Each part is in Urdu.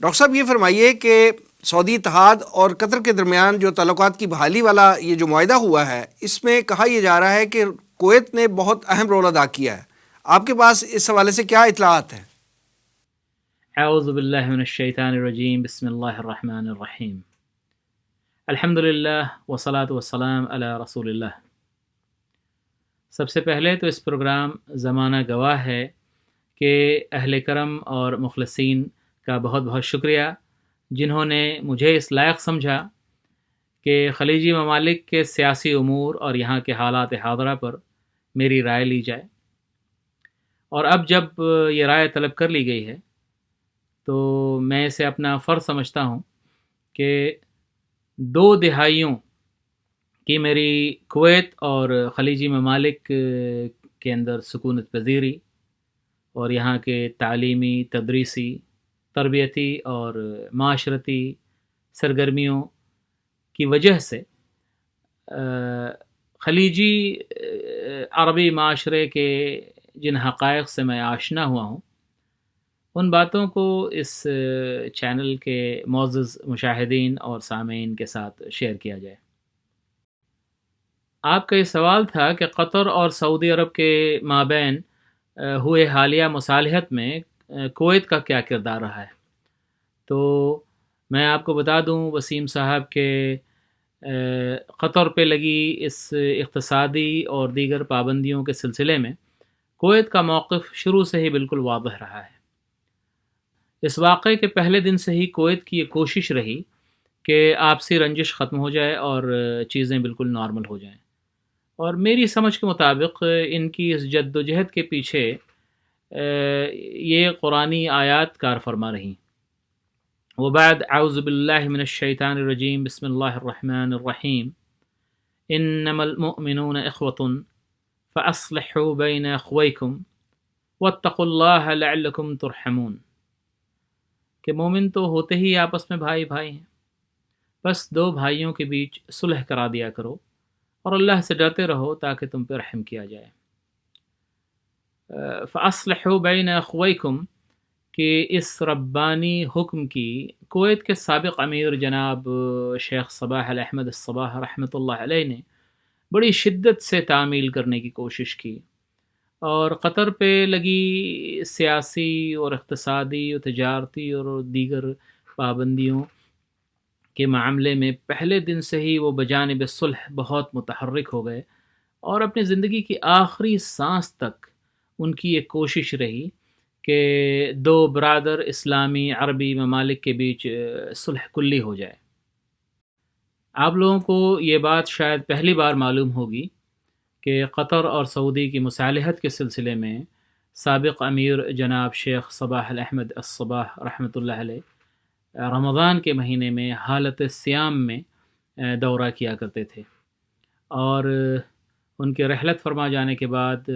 ڈاکٹر صاحب یہ فرمائیے کہ سعودی اتحاد اور قطر کے درمیان جو تعلقات کی بحالی والا یہ جو معاہدہ ہوا ہے، اس میں کہا یہ جا رہا ہے کہ کویت نے بہت اہم رول ادا کیا ہے. آپ کے پاس اس حوالے سے کیا اطلاعات ہیں؟ اعوذ باللہ من الشیطان الرجیم، بسم اللہ الرحمن الرحیم، الحمدللہ والصلاة والسلام علی رسول اللہ۔ سب سے پہلے تو اس پروگرام زمانہ گواہ ہے کہ اہل کرم اور مخلصین کا بہت بہت شکریہ جنہوں نے مجھے اس لائق سمجھا کہ خلیجی ممالک کے سیاسی امور اور یہاں کے حالات حاضرہ پر میری رائے لی جائے، اور اب جب یہ رائے طلب کر لی گئی ہے تو میں اسے اپنا فرض سمجھتا ہوں کہ 2 دہائیوں کی میری کویت اور خلیجی ممالک کے اندر سکونت پذیری اور یہاں کے تعلیمی، تدریسی، تربیتی اور معاشرتی سرگرمیوں کی وجہ سے خلیجی عربی معاشرے کے جن حقائق سے میں آشنا ہوا ہوں ان باتوں کو اس چینل کے معزز مشاہدین اور سامعین کے ساتھ شیئر کیا جائے۔ آپ کا یہ سوال تھا کہ قطر اور سعودی عرب کے مابین ہوئے حالیہ مصالحت میں کویت کا کیا کردار رہا ہے۔ تو میں آپ کو بتا دوں وسیم صاحب کہ قطر پہ لگی اس اقتصادی اور دیگر پابندیوں کے سلسلے میں کویت کا موقف شروع سے ہی بالکل واضح رہا ہے۔ اس واقعے کے پہلے دن سے ہی کویت کی یہ کوشش رہی کہ آپسی رنجش ختم ہو جائے اور چیزیں بالکل نارمل ہو جائیں، اور میری سمجھ کے مطابق ان کی اس جد و جہد کے پیچھے یہ قرآنی آیات کار فرما رہیں۔ وبعد اعوذ باللہ من الشیطان الرجیم، بسم اللہ الرحمن الرحیم، انما المؤمنون اخوۃ فاصلحوا بین اخویکم واتقوا اللہ لعلکم ترحمون، کہ مومن تو ہوتے ہی آپس میں بھائی بھائی ہیں، بس 2 بھائیوں کے بیچ صلح کرا دیا کرو اور اللہ سے ڈرتے رہو تاکہ تم پہ رحم کیا جائے۔ فاصلحوا بین اخویکم کہ اس ربانی حکم کی کویت کے سابق امیر جناب شیخ صباح الاحمد الصباح رحمۃ اللہ علیہ نے بڑی شدت سے تعمیل کرنے کی کوشش کی، اور قطر پہ لگی سیاسی اور اقتصادی اور تجارتی اور دیگر پابندیوں کے معاملے میں پہلے دن سے ہی وہ بجانب صلح بہت متحرک ہو گئے، اور اپنی زندگی کی آخری سانس تک ان کی یہ کوشش رہی کہ 2 برادر اسلامی عربی ممالک کے بیچ صلح کلی ہو جائے۔ آپ لوگوں کو یہ بات شاید پہلی بار معلوم ہوگی کہ قطر اور سعودی کی مصالحت کے سلسلے میں سابق امیر جناب شیخ صباح الاحمد الصباح رحمۃ اللہ علیہ رمضان کے مہینے میں حالت سیام میں دورہ کیا کرتے تھے، اور ان کے رحلت فرما جانے کے بعد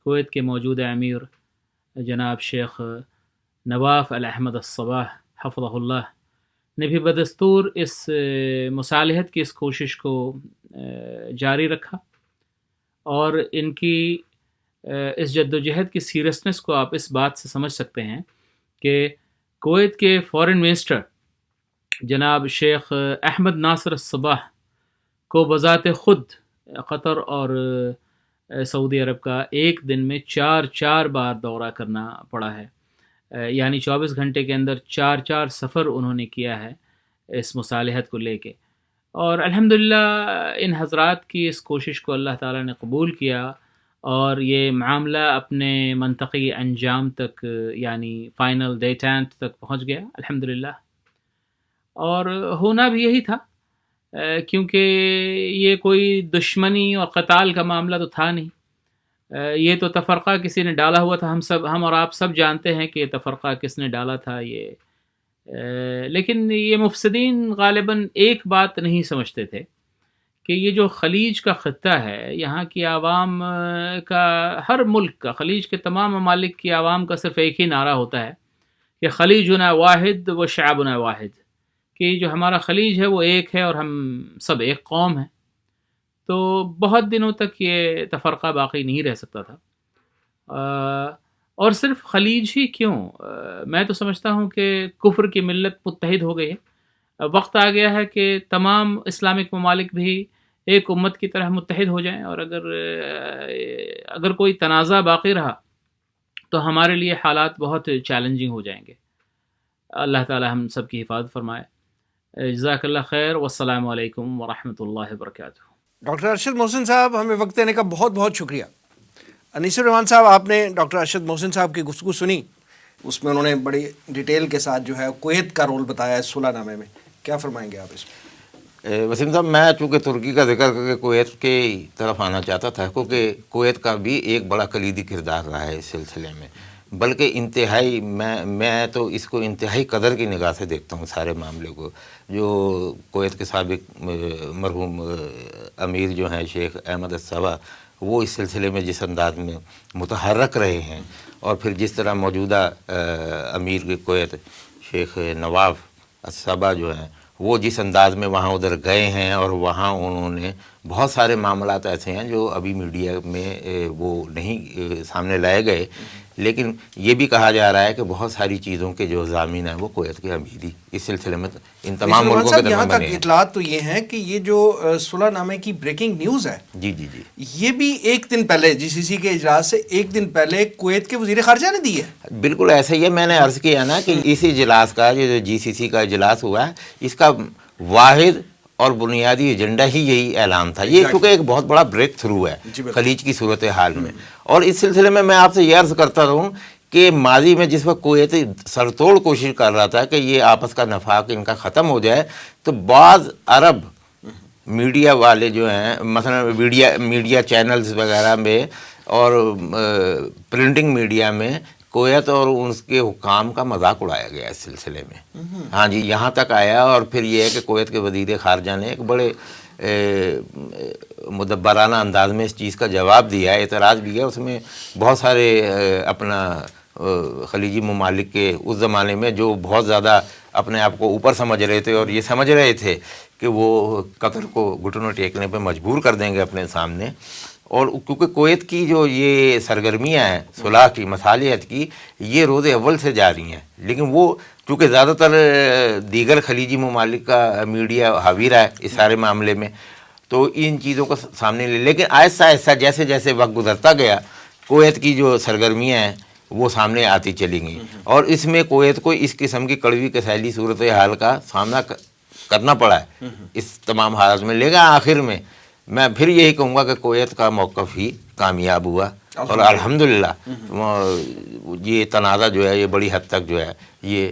کویت کے موجودہ امیر جناب شیخ نواف الاحمد الصباح حفظہ اللہ نے بھی بدستور اس مصالحت کی اس کوشش کو جاری رکھا، اور ان کی اس جد و جہد کی سیریسنس کو آپ اس بات سے سمجھ سکتے ہیں کہ کویت کے فارن منسٹر جناب شیخ احمد ناصر الصباح کو بذات خود قطر اور سعودی عرب کا ایک دن میں 4 بار دورہ کرنا پڑا ہے، یعنی 24 گھنٹے کے اندر 4 سفر انہوں نے کیا ہے اس مصالحت کو لے کے، اور الحمدللہ ان حضرات کی اس کوشش کو اللہ تعالیٰ نے قبول کیا، اور یہ معاملہ اپنے منطقی انجام تک یعنی فائنل ڈیٹینٹ تک پہنچ گیا الحمدللہ، اور ہونا بھی یہی تھا کیونکہ یہ کوئی دشمنی اور قتال کا معاملہ تو تھا نہیں، یہ تو تفرقہ کسی نے ڈالا ہوا تھا، ہم اور آپ سب جانتے ہیں کہ یہ تفرقہ کس نے ڈالا تھا، لیکن یہ مفسدین غالباً ایک بات نہیں سمجھتے تھے کہ یہ جو خلیج کا خطہ ہے، یہاں کی عوام کا، ہر ملک کا، خلیج کے تمام ممالک کی عوام کا صرف ایک ہی نعرہ ہوتا ہے کہ خلیجنا واحد و شعبنا واحد، کہ جو ہمارا خلیج ہے وہ ایک ہے اور ہم سب ایک قوم ہیں۔ تو بہت دنوں تک یہ تفرقہ باقی نہیں رہ سکتا تھا، اور صرف خلیج ہی کیوں، میں تو سمجھتا ہوں کہ کفر کی ملت متحد ہو گئی ہے، وقت آ گیا ہے کہ تمام اسلامک ممالک بھی ایک امت کی طرح متحد ہو جائیں، اور اگر کوئی تنازع باقی رہا تو ہمارے لیے حالات بہت چیلنجنگ ہو جائیں گے۔ اللہ تعالی ہم سب کی حفاظت فرمائے۔ جزاک اللہ خیر، والسلام علیکم ورحمۃ اللہ وبرکاتہ۔ ڈاکٹر ارشد محسن صاحب، ہمیں وقت دینے کا بہت بہت شکریہ۔ انیس الرحمان صاحب، آپ نے ڈاکٹر ارشد محسن صاحب کی گفتگو سنی، اس میں انہوں نے بڑی ڈیٹیل کے ساتھ جو ہے کویت کا رول بتایا ہے صلح نامے میں، کیا فرمائیں گے آپ اس میں؟ وسیم صاحب، میں چونکہ ترکی کا ذکر کر کے کویت کے طرف آنا چاہتا تھا، کیونکہ کویت کا بھی ایک بڑا کلیدی کردار رہا ہے اس سلسلے میں، بلکہ انتہائی میں تو اس کو انتہائی قدر کی نگاہ سے دیکھتا ہوں سارے معاملے کو۔ جو کویت کے سابق مرحوم امیر جو ہیں شیخ احمد الصبا، وہ اس سلسلے میں جس انداز میں متحرک رہے ہیں، اور پھر جس طرح موجودہ امیر کے کویت شیخ نواف الصبا جو ہیں، وہ جس انداز میں وہاں ادھر گئے ہیں، اور وہاں انہوں نے بہت سارے معاملات ایسے ہیں جو ابھی میڈیا میں وہ نہیں سامنے لائے گئے، لیکن یہ بھی کہا جا رہا ہے کہ بہت ساری چیزوں کے جو ضامین ہیں وہ کویت کے امیر ہی اس سلسلے میں ان تمام ملکوں کے یہاں درمیان تک بنے ہیں۔ اطلاعات تو یہ ہیں کہ یہ جو صلح نامے کی بریکنگ نیوز ہے، جی جی جی، یہ بھی ایک دن پہلے GCC کے اجلاس سے ایک دن پہلے کویت کے وزیر خارجہ نے دی ہے۔ بالکل ایسا ہی ہے، میں نے عرض کیا نا کہ اس اجلاس کا جو GCC کا اجلاس ہوا ہے، اس کا واحد اور بنیادی ایجنڈا ہی یہی اعلان تھا۔ یہ چونکہ ایک بہت بڑا بریک تھرو ہے خلیج کی صورتحال میں، اور اس سلسلے میں آپ سے یہ عرض کرتا رہوں کہ ماضی میں جس وقت کویت سرتوڑ کوشش کر رہا تھا کہ یہ آپس کا نفاق ان کا ختم ہو جائے، تو بعض عرب میڈیا والے جو ہیں، مثلا میڈیا چینلز وغیرہ میں اور پرنٹنگ میڈیا میں کویت اور اس کے حکام کا مذاق اڑایا گیا اس سلسلے میں۔ ہاں جی، یہاں تک آیا، اور پھر یہ ہے کہ کویت کے وزیر خارجہ نے ایک بڑے مدبرانہ انداز میں اس چیز کا جواب دیا ہے، اعتراض بھی ہے اس میں۔ بہت سارے اپنا خلیجی ممالک کے اس زمانے میں جو بہت زیادہ اپنے آپ کو اوپر سمجھ رہے تھے، اور یہ سمجھ رہے تھے کہ وہ قطر کو گھٹنوں ٹیکنے پہ مجبور کر دیں گے اپنے سامنے، اور کیونکہ کویت کی جو یہ سرگرمیاں ہیں صلح کی، مصالحت کی، یہ روز اول سے جاری ہیں، لیکن وہ چونکہ زیادہ تر دیگر خلیجی ممالک کا میڈیا حاوی رہا ہے اس سارے معاملے میں، تو ان چیزوں کو سامنے لیکن آہستہ آہستہ جیسے جیسے وقت گزرتا گیا، کویت کی جو سرگرمیاں ہیں وہ سامنے آتی چلی گئیں، اور اس میں کویت کو اس قسم کی کڑوی کسیلی صورتحال کا سامنا کرنا پڑا ہے اس تمام حالات میں، لیکن آخر میں میں پھر یہی کہوں گا کہ کویت کا موقف ہی کامیاب ہوا، اور الحمدللہ یہ تنازع جو ہے یہ بڑی حد تک جو ہے یہ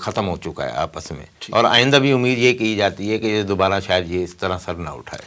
ختم ہو چکا ہے آپس میں، اور آئندہ بھی امید یہ کی جاتی ہے کہ یہ دوبارہ شاید یہ اس طرح سر نہ اٹھائے۔